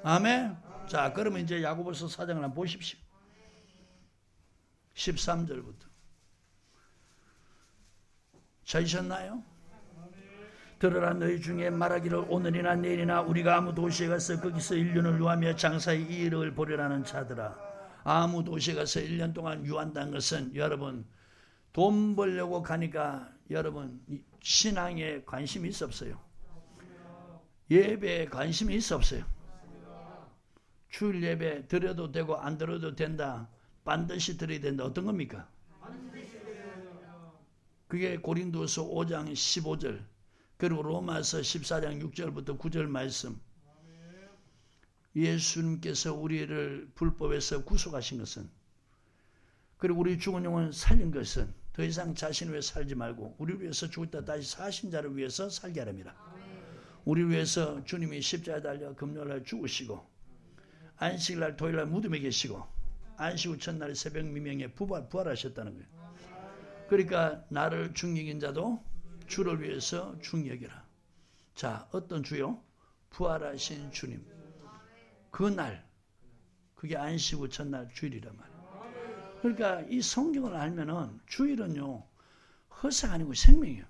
아멘. 자, 그러면 이제 야고보서 4장을 한번 보십시오. 13절부터. 찾으셨나요? 들으라. 너희 중에 말하기를 오늘이나 내일이나 우리가 아무 도시에 가서 거기서 1년을 유하며 장사의 이익을 보려는 자들아. 아무 도시에 가서 1년 동안 유한다는 것은 여러분 돈 벌려고 가니까 여러분 신앙에 관심이 있어 없어요? 예배에 관심이 있어 없어요? 주일 예배 드려도 되고 안 드려도 된다. 반드시 드려야 된다. 어떤 겁니까? 그게 고린도서 5장 15절 그리고 로마서 14장 6절부터 9절 말씀. 예수님께서 우리를 불법에서 구속하신 것은, 그리고 우리 죽은 영혼 살린 것은 더 이상 자신을 위해 살지 말고 우리를 위해서 죽었다 다시 사신 자를 위해서 살게 하랍니다. 우리를 위해서 주님이 십자가에 달려 금요일날 죽으시고 안식일날 토요일날 무덤에 계시고 안식 후 첫날 새벽 미명에 부활하셨다는 거예요. 그러니까 나를 죽이는 자도 주를 위해서 중히 여기라. 자, 어떤 주요? 부활하신 주님. 그날, 그게 안식 후 첫날 주일이란 말이에요. 그러니까 이 성경을 알면은 주일은요, 허사가 아니고 생명이에요.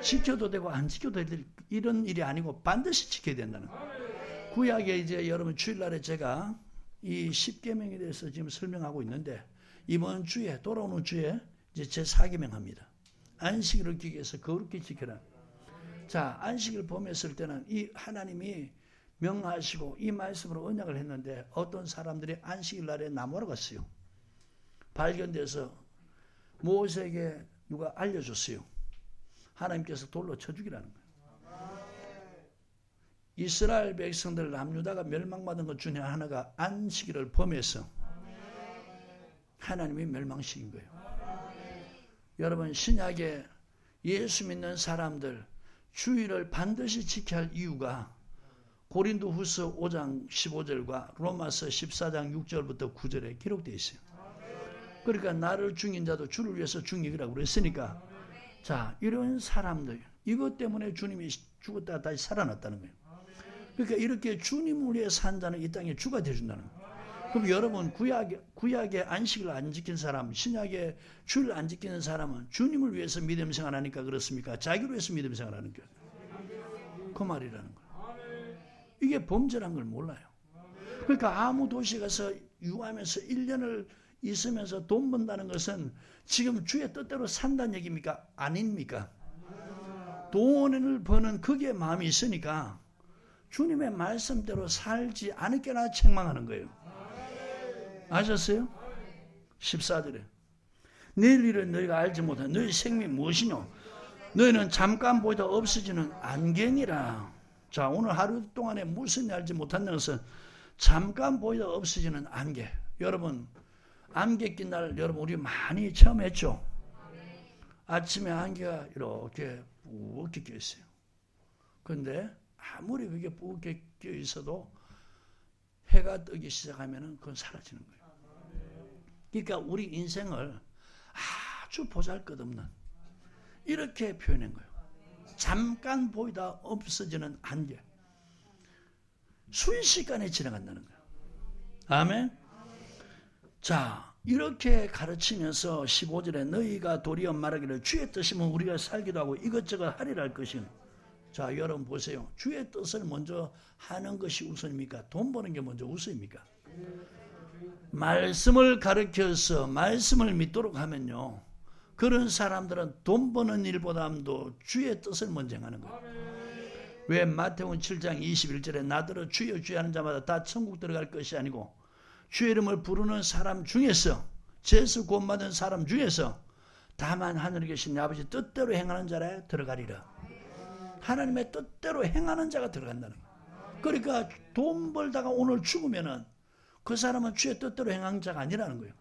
지켜도 되고 안 지켜도 될 이런 일이 아니고 반드시 지켜야 된다는 거예요. 구약에 이제 여러분 주일날에 제가 이 십계명에 대해서 지금 설명하고 있는데 이번 주에 돌아오는 주에 이제 제 4계명 합니다. 안식일을 지키기 위해서 거룩히 지켜라. 자, 안식일 보냈을 때는 이 하나님이 명하시고 이 말씀으로 언약을 했는데 어떤 사람들이 안식일 날에 나무로 갔어요. 발견돼서 모세에게 누가 알려줬어요. 하나님께서 돌로 쳐 죽이라는 거예요. 이스라엘 백성들 남유다가 멸망받은 것 중에 하나가 안식일을 범해서 하나님이 멸망시킨 거예요. 여러분 신약에 예수 믿는 사람들 주일을 반드시 지켜야 할 이유가 고린도후서 5장 15절과 로마서 14장 6절부터 9절에 기록되어 있어요. 그러니까 나를 죽인 자도 주를 위해서 죽이라고 그랬으니까 자, 이런 사람들 이것 때문에 주님이 죽었다가 다시 살아났다는 거예요. 그러니까 이렇게 주님을 위해 산 자는 이 땅에 주가 되어준다는 거예요. 그럼 여러분 구약의 안식을 안 지킨 사람, 신약의 주를 안 지키는 사람은 주님을 위해서 믿음 생활하니까 그렇습니까? 자기를 위해서 믿음 생활하는 거예요. 그 말이라는 거예요. 이게 범죄란 걸 몰라요. 그러니까 아무 도시 가서 유하면서 1년을 있으면서 돈 번다는 것은 지금 주의 뜻대로 산다는 얘기입니까? 아닙니까? 돈을 버는 그게 마음이 있으니까 주님의 말씀대로 살지 않을게나 책망하는 거예요. 아셨어요? 14절에 내일 일을 너희가 알지 못한 너희 생명이 무엇이뇨? 너희는 잠깐 보이다 없어지는 안개니라. 자, 오늘 하루 동안에 무슨 알지 못한다는 것은 잠깐 보이다 없어지는 안개. 여러분 안개 낀 날 여러분 우리 많이 체험했죠? 아침에 안개가 이렇게 뿌옇게 껴 있어요. 그런데 아무리 그게 뿌옇게 껴 있어도 해가 뜨기 시작하면 그건 사라지는 거예요. 그러니까 우리 인생을 아주 보잘것없는 이렇게 표현한 거예요. 잠깐 보이다 없어지는 안개. 순식간에 지나간다는 거예요. 아멘. 자, 이렇게 가르치면서 15절에 너희가 도리어 말하기를 주의 뜻이면 우리가 살기도 하고 이것저것 하리라 할 것이니. 자, 여러분 보세요. 주의 뜻을 먼저 하는 것이 우선입니까? 돈 버는 게 먼저 우선입니까? 말씀을 가르쳐서 말씀을 믿도록 하면요, 그런 사람들은 돈 버는 일보다도 주의 뜻을 먼저 행하는 거예요. 왜 마태복음 7장 21절에 나더러 주여 주여 하는 자마다 다 천국 들어갈 것이 아니고 주의 이름을 부르는 사람 중에서 죄수 구원받은 사람 중에서 다만 하늘에 계신 아버지 뜻대로 행하는 자라 들어가리라. 하나님의 뜻대로 행하는 자가 들어간다는 거예요. 그러니까 돈 벌다가 오늘 죽으면은 그 사람은 주의 뜻대로 행한 자가 아니라는 거예요.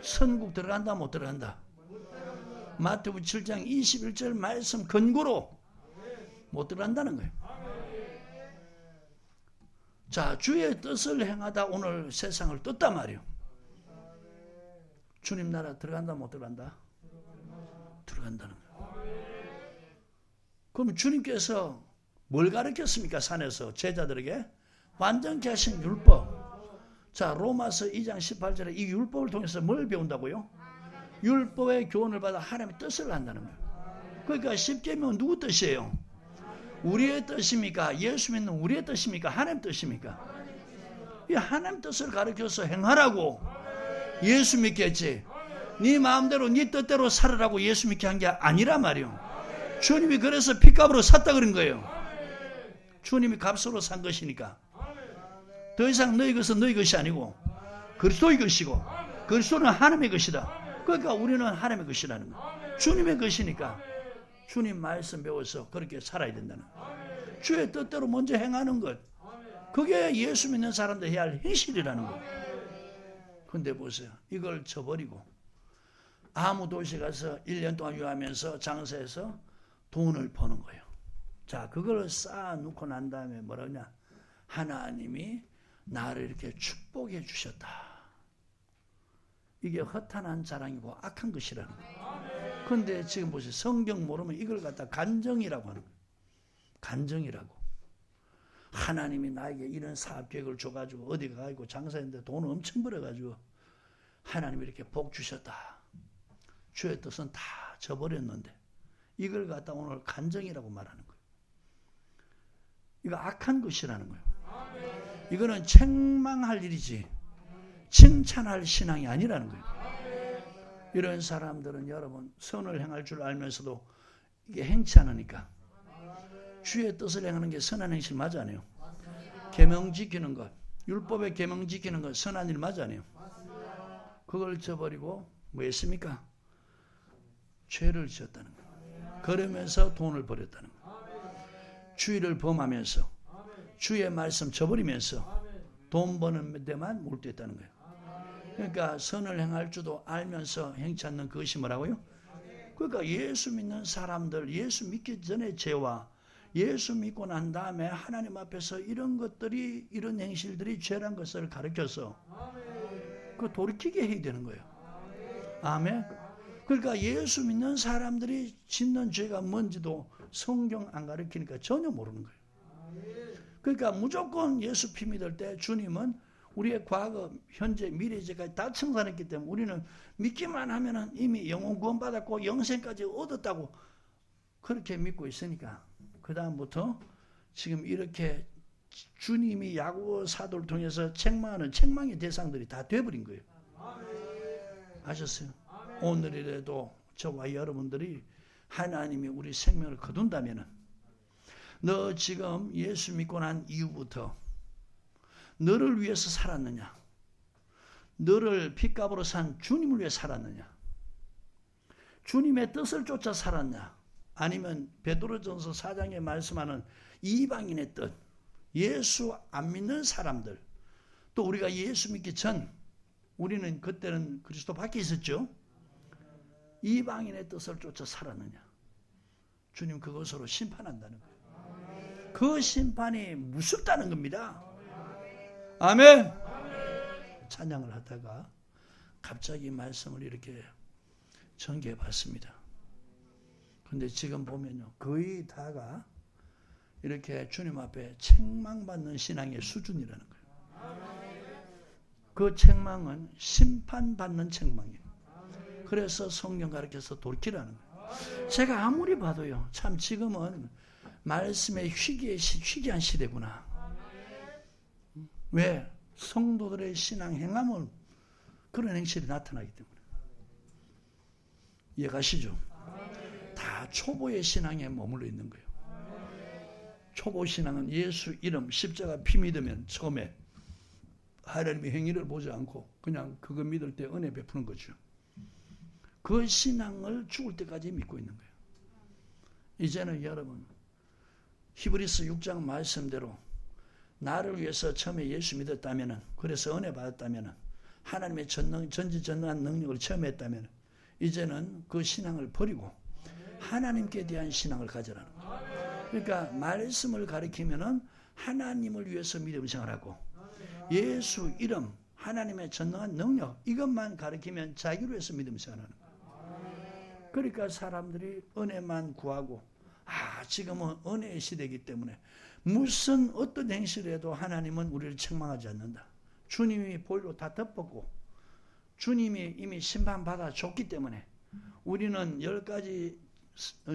천국 들어간다 못 들어간다? 마태복음 7장 21절 말씀 근거로 못 들어간다는 거예요. 자, 주의 뜻을 행하다 오늘 세상을 떴단 말이에요. 주님 나라 들어간다 못 들어간다? 들어간다는 거예요. 그럼 주님께서 뭘 가르쳤습니까? 산에서 제자들에게 완전케 하신 율법. 자, 로마서 2장 18절에 이 율법을 통해서 뭘 배운다고요? 율법의 교훈을 받아 하나님의 뜻을 한다는 거예요. 그러니까 십계명은 누구 뜻이에요? 우리의 뜻입니까? 예수 믿는 우리의 뜻입니까? 하나님 뜻입니까? 이 하나님 뜻을 가르쳐서 행하라고 예수 믿게 했지. 네 마음대로 네 뜻대로 살으라고 예수 믿게 한 게 아니란 말이요. 주님이 그래서 핏값으로 샀다 그런 거예요. 주님이 값으로 산 것이니까. 더 이상 너희 것은 너희 것이 아니고 그리스도의 것이고 그리스도는 하나님의 것이다. 그러니까 우리는 하나님의 것이라는 거예요. 주님의 것이니까 주님 말씀 배워서 그렇게 살아야 된다는 거예요. 주의 뜻대로 먼저 행하는 것. 그게 예수 믿는 사람들 해야 할 행실이라는 거예요. 그런데 보세요. 이걸 저버리고 아무 도시 가서 1년 동안 유하면서 장사해서 돈을 버는 거예요. 자, 그걸 쌓아놓고 난 다음에 뭐라냐? 하나님이 나를 이렇게 축복해 주셨다. 이게 허탄한 자랑이고 악한 것이라는 거예요. 근데 지금 보세요. 성경 모르면 이걸 갖다 간정이라고 하는 거예요. 간정이라고. 하나님이 나에게 이런 사업 계획을 줘가지고 어디 가가지고 장사했는데 돈을 엄청 벌어가지고 하나님이 이렇게 복 주셨다. 주의 뜻은 다 저버렸는데 이걸 갖다 오늘 간정이라고 말하는 거예요. 이거 악한 것이라는 거예요. 이거는 책망할 일이지 칭찬할 신앙이 아니라는 거예요. 이런 사람들은 여러분 선을 행할 줄 알면서도 이게 행치 않으니까 주의 뜻을 행하는 게 선한 행실 맞아요. 계명 지키는 것, 율법의 계명 지키는 것 선한 일 맞아요. 그걸 저버리고 뭐 했습니까? 죄를 지었다는 거예요. 그러면서 돈을 버렸다는 거예요. 주의를 범하면서 주의 말씀 저버리면서 돈 버는 데만 몰두했다는 거예요. 그러니까 선을 행할 줄도 알면서 행치 않는 그것이 뭐라고요? 그러니까 예수 믿는 사람들, 예수 믿기 전에 죄와 예수 믿고 난 다음에 하나님 앞에서 이런 것들이, 이런 행실들이 죄란 것을 가르쳐서 그 돌이키게 해야 되는 거예요. 아멘. 그러니까 예수 믿는 사람들이 짓는 죄가 뭔지도 성경 안 가르치니까 전혀 모르는 거예요. 그러니까 무조건 예수 피 믿을 때 주님은 우리의 과거, 현재, 미래 죄까지 다 청산했기 때문에 우리는 믿기만 하면은 이미 영혼 구원받았고 영생까지 얻었다고 그렇게 믿고 있으니까 그 다음부터 지금 이렇게 주님이 야고 사도를 통해서 책망하는 책망의 대상들이 다 돼버린 거예요. 아셨어요? 오늘이라도 저와 여러분들이 하나님이 우리 생명을 거둔다면은 너 지금 예수 믿고 난 이후부터 너를 위해서 살았느냐? 너를 핏값으로 산 주님을 위해 살았느냐? 주님의 뜻을 쫓아 살았냐? 아니면 베드로전서 4장에 말씀하는 이방인의 뜻, 예수 안 믿는 사람들, 또 우리가 예수 믿기 전 우리는 그때는 그리스도 밖에 있었죠. 이방인의 뜻을 쫓아 살았느냐? 주님 그것으로 심판한다는 거예요. 그 심판이 무섭다는 겁니다. 아멘. 찬양을 하다가 갑자기 말씀을 이렇게 전개해 봤습니다. 근데 지금 보면요, 거의 다가 이렇게 주님 앞에 책망받는 신앙의 수준이라는 거예요. 그 책망은 심판받는 책망이에요. 그래서 성경 가르쳐서 돌이키라는 거예요. 제가 아무리 봐도요, 참 지금은 말씀의 희귀한 시대구나. 왜? 성도들의 신앙 행함은 그런 행실이 나타나기 때문에. 이해가시죠? 다 초보의 신앙에 머물러 있는 거예요. 초보 신앙은 예수 이름 십자가 피 믿으면 처음에 하나님의 행위를 보지 않고 그냥 그거 믿을 때 은혜 베푸는 거죠. 그 신앙을 죽을 때까지 믿고 있는 거예요. 이제는 여러분 히브리서 6장 말씀대로 나를 위해서 처음에 예수 믿었다면, 그래서 은혜 받았다면, 하나님의 전지전능한 능력을 체험했다면 이제는 그 신앙을 버리고 하나님께 대한 신앙을 가져라는 거예요. 그러니까 말씀을 가리키면은 하나님을 위해서 믿음 생활하고 예수 이름, 하나님의 전능한 능력 이것만 가리키면 자기를 위해서 믿음 생활하는 거예요. 그러니까 사람들이 은혜만 구하고 지금은 은혜의 시대이기 때문에 무슨 어떤 행실을 해도 하나님은 우리를 책망하지 않는다. 주님이 보일로 다 덮었고 주님이 이미 심판받아 줬기 때문에 우리는 10가지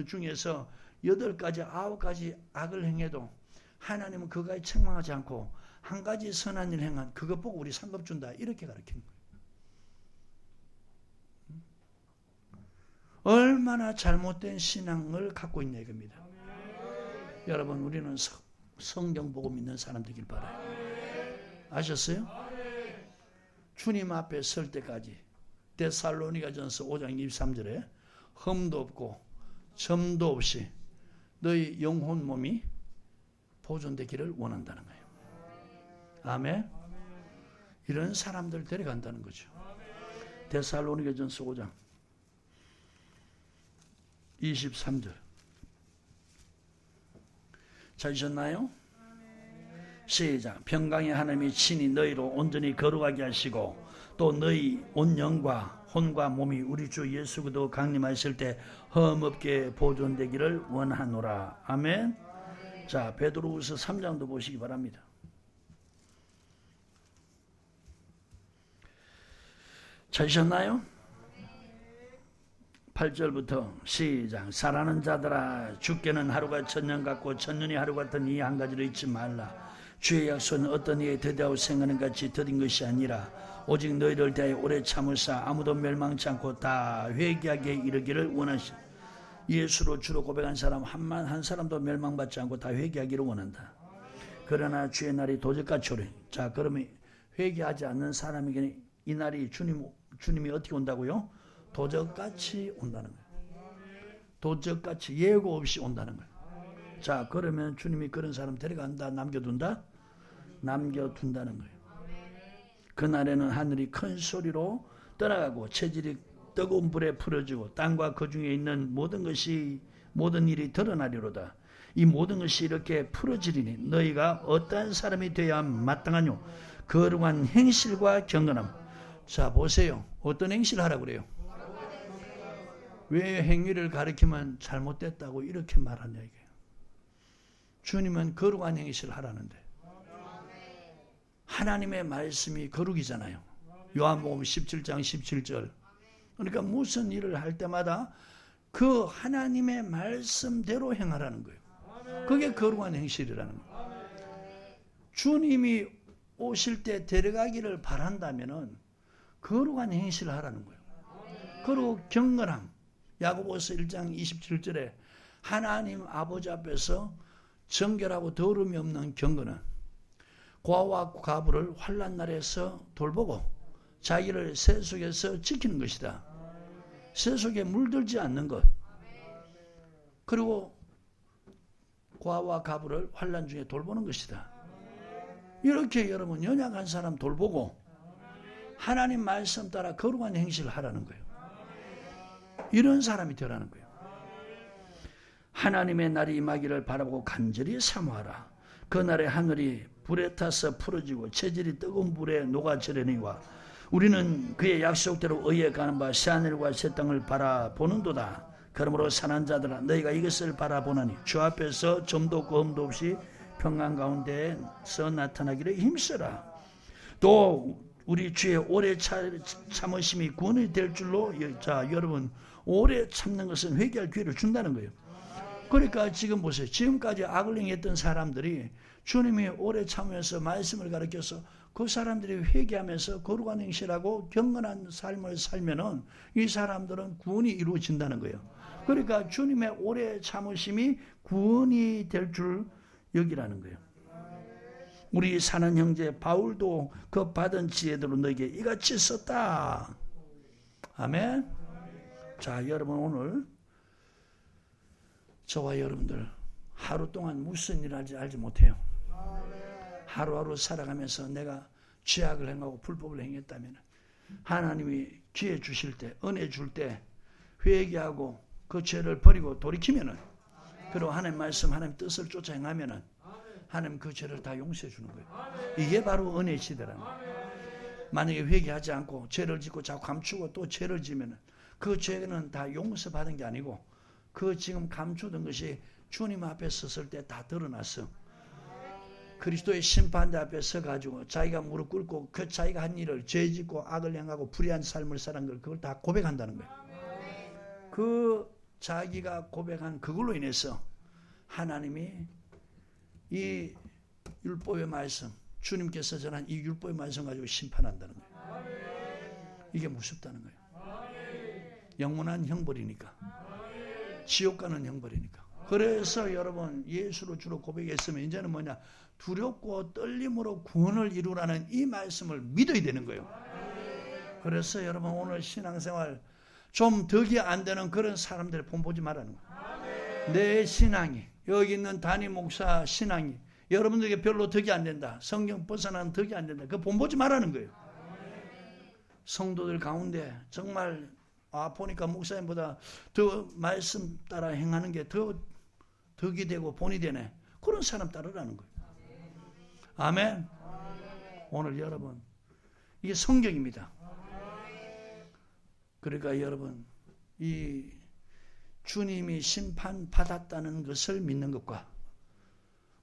중에서 8가지, 9가지 악을 행해도 하나님은 그거에 책망하지 않고 한 가지 선한 일 행한 그것 보고 우리 상급 준다. 이렇게 가르치는 거예요. 얼마나 잘못된 신앙을 갖고 있냐 이겁니다. 여러분 우리는 성경 보고 믿는 사람 되길 바라요. 아셨어요? 주님 앞에 설 때까지 데살로니가전서 5장 23절에 흠도 없고 점도 없이 너희 영혼 몸이 보존되기를 원한다는 거예요. 아멘. 이런 사람들 데려간다는 거죠. 데살로니가전서 5장 23절 찾으셨나요? 시작. 평강의 하나님이 친히 너희로 온전히 거룩하게 하시고 또 너희 온 영과 혼과 몸이 우리 주 예수 그리스도 강림하실 때 흠없게 보존되기를 원하노라. 아멘. 자, 베드로후서 3장도 보시기 바랍니다. 찾으셨나요? 8절부터 시작. 사랑하는 자들아, 주께는 하루가 천년 같고 천년이 하루 같은 이 한 가지를 잊지 말라. 주의 약속은 어떤 이에 더디하고 생각하는 같이 더딘 것이 아니라 오직 너희를 대하여 오래 참으사 아무도 멸망치 않고 다 회개하게 이르기를 원하시. 예수로 주로 고백한 사람 한 사람도 멸망받지 않고 다 회개하기를 원한다. 그러나 주의 날이 도적같이 오리. 자, 그러면 회개하지 않는 사람에게는 이 날이 주님이 어떻게 온다고요? 도적같이 온다는 거예요. 도적같이 예고 없이 온다는 거예요. 자, 그러면 주님이 그런 사람 데려간다, 남겨둔다? 남겨둔다는 거예요. 그날에는 하늘이 큰 소리로 떠나가고 체질이 뜨거운 불에 풀어지고 땅과 그 중에 있는 모든 일이 드러나리로다. 이 모든 것이 이렇게 풀어지리니 너희가 어떠한 사람이 되어야 마땅하뇨? 거룩한 행실과 경건함. 자, 보세요. 어떤 행실을 하라고 그래요? 왜 행위를 가리키면 잘못됐다고 이렇게 말하냐 이게. 주님은 거룩한 행실을 하라는데 하나님의 말씀이 거룩이잖아요. 요한복음 17장 17절. 그러니까 무슨 일을 할 때마다 그 하나님의 말씀대로 행하라는 거예요. 그게 거룩한 행실이라는 거예요. 주님이 오실 때 데려가기를 바란다면은 거룩한 행실을 하라는 거예요. 그리고 경건함. 야고보서 1장 27절에 하나님 아버지 앞에서 정결하고 더러움이 없는 경건은 고아와 과부를 환난 날에서 돌보고 자기를 새 속에서 지키는 것이다. 새 속에 물들지 않는 것. 그리고 고아와 과부를 환난 중에 돌보는 것이다. 이렇게 여러분 연약한 사람 돌보고 하나님 말씀 따라 거룩한 행실을 하라는 거예요. 이런 사람이 되라는 거예요. 하나님의 날이 임하기를 바라보고 간절히 사모하라. 그날에 하늘이 불에 타서 풀어지고 체질이 뜨거운 불에 녹아지려니와 우리는 그의 약속대로 의에 가는 바 새하늘과 새 땅을 바라보는도다. 그러므로 사는 자들아 너희가 이것을 바라보나니 주 앞에서 점도 없고 흠도 없이 평안 가운데서 나타나기를 힘쓰라. 또 우리 주의 오래 참으심이 구원이 될 줄로. 자, 여러분 오래 참는 것은 회개할 기회를 준다는 거예요. 그러니까 지금 보세요. 지금까지 악을 행했던 사람들이 주님이 오래 참으면서 말씀을 가르쳐서 그 사람들이 회개하면서 거룩한 행실하고 경건한 삶을 살면은 이 사람들은 구원이 이루어진다는 거예요. 그러니까 주님의 오래 참으심이 구원이 될 줄 여기라는 거예요. 우리 사는 형제 바울도 그 받은 지혜대로 너에게 이같이 썼다. 아멘. 자, 여러분 오늘 저와 여러분들 하루 동안 무슨 일을 할지 알지 못해요. 하루하루 살아가면서 내가 죄악을 행하고 불법을 행했다면 하나님이 기회 주실 때, 은혜 줄 때 회개하고 그 죄를 버리고 돌이키면은, 그리고 하나님 말씀, 하나님 뜻을 쫓아 행하면은 하나님 그 죄를 다 용서해 주는 거예요. 이게 바로 은혜의 시대라는 거예요. 만약에 회개하지 않고 죄를 짓고 자꾸 감추고 또 죄를 지면은 그 죄는 다 용서받은 게 아니고 그 지금 감추던 것이 주님 앞에 섰을 때 다 드러났어. 그리스도의 심판대 앞에 서가지고 자기가 무릎 꿇고 그 자기가 한 일을 죄 짓고 악을 행하고 불의한 삶을 살은 걸 그걸 다 고백한다는 거예요. 그 자기가 고백한 그걸로 인해서 하나님이 이 율법의 말씀, 주님께서 전한 이 율법의 말씀 가지고 심판한다는 거예요. 이게 무섭다는 거예요. 영원한 형벌이니까. 지옥 가는 형벌이니까. 그래서 여러분 예수로 주로 고백했으면 이제는 뭐냐, 두렵고 떨림으로 구원을 이루라는 이 말씀을 믿어야 되는 거예요. 그래서 여러분 오늘 신앙생활 좀 덕이 안 되는 그런 사람들을 본보지 말라는 거예요. 내 신앙이, 여기 있는 담임 목사 신앙이 여러분들에게 별로 덕이 안 된다, 성경 벗어난 덕이 안 된다, 그거 본보지 말라는 거예요. 성도들 가운데 정말 보니까 목사님보다 더 말씀 따라 행하는 게 더 덕이 되고 본이 되네, 그런 사람 따르라는 거예요. 아멘. 오늘 여러분 이게 성경입니다. 그러니까 여러분, 이 주님이 심판받았다는 것을 믿는 것과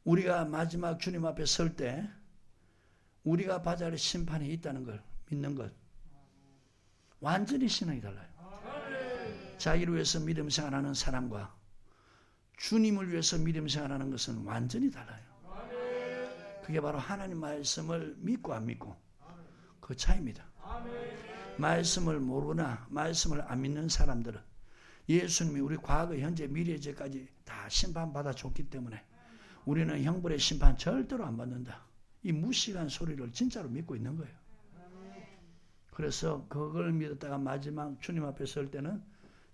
우리가 마지막 주님 앞에 설 때 우리가 받아야 할 심판이 있다는 걸 믿는 것, 완전히 신앙이 달라요. 자기를 위해서 믿음 생활하는 사람과 주님을 위해서 믿음 생활하는 것은 완전히 달라요. 그게 바로 하나님 말씀을 믿고 안 믿고 그 차이입니다. 말씀을 모르거나 말씀을 안 믿는 사람들은 예수님이 우리 과거, 현재, 미래제까지 다 심판받아 줬기 때문에 우리는 형벌의 심판 절대로 안 받는다. 이 무식한 소리를 진짜로 믿고 있는 거예요. 그래서 그걸 믿었다가 마지막 주님 앞에 설 때는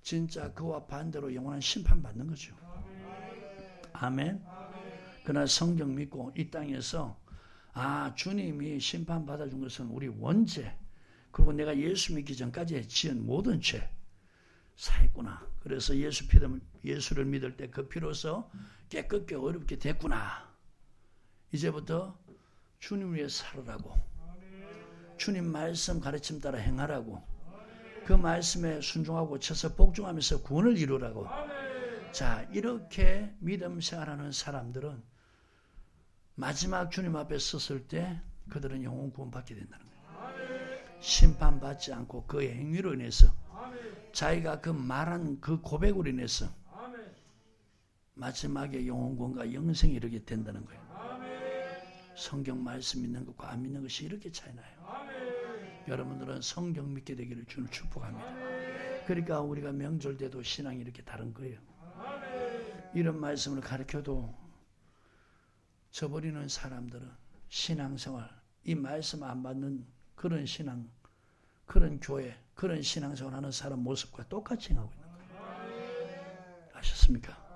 진짜 그와 반대로 영원한 심판 받는 거죠. 아멘. 그러나 성경 믿고 이 땅에서 주님이 심판 받아준 것은 우리 원죄, 그리고 내가 예수 믿기 전까지 지은 모든 죄 사했구나. 그래서 예수를 믿을 때 그 피로서 깨끗게 어렵게 됐구나. 이제부터 주님 위해 살으라고, 주님 말씀 가르침 따라 행하라고, 그 말씀에 순종하고 쳐서 복종하면서 구원을 이루라고. 자, 이렇게 믿음 생활하는 사람들은 마지막 주님 앞에 섰을 때 그들은 영원 구원받게 된다는 거예요. 심판받지 않고 그의 행위로 인해서, 자기가 그 말한 그 고백으로 인해서 마지막에 영원 구원과 영생에 이르게 된다는 거예요. 성경 말씀 믿는 것과 안 믿는 것이 이렇게 차이 나요. 여러분들은 성경 믿게 되기를 주는 축복합니다. 그러니까 우리가 명절 때도 신앙이 이렇게 다른 거예요. 이런 말씀을 가르쳐도 저버리는 사람들은 신앙생활, 이 말씀 안 받는 그런 신앙, 그런 교회, 그런 신앙생활 하는 사람 모습과 똑같이 행하고 있는 거예요. 아셨습니까?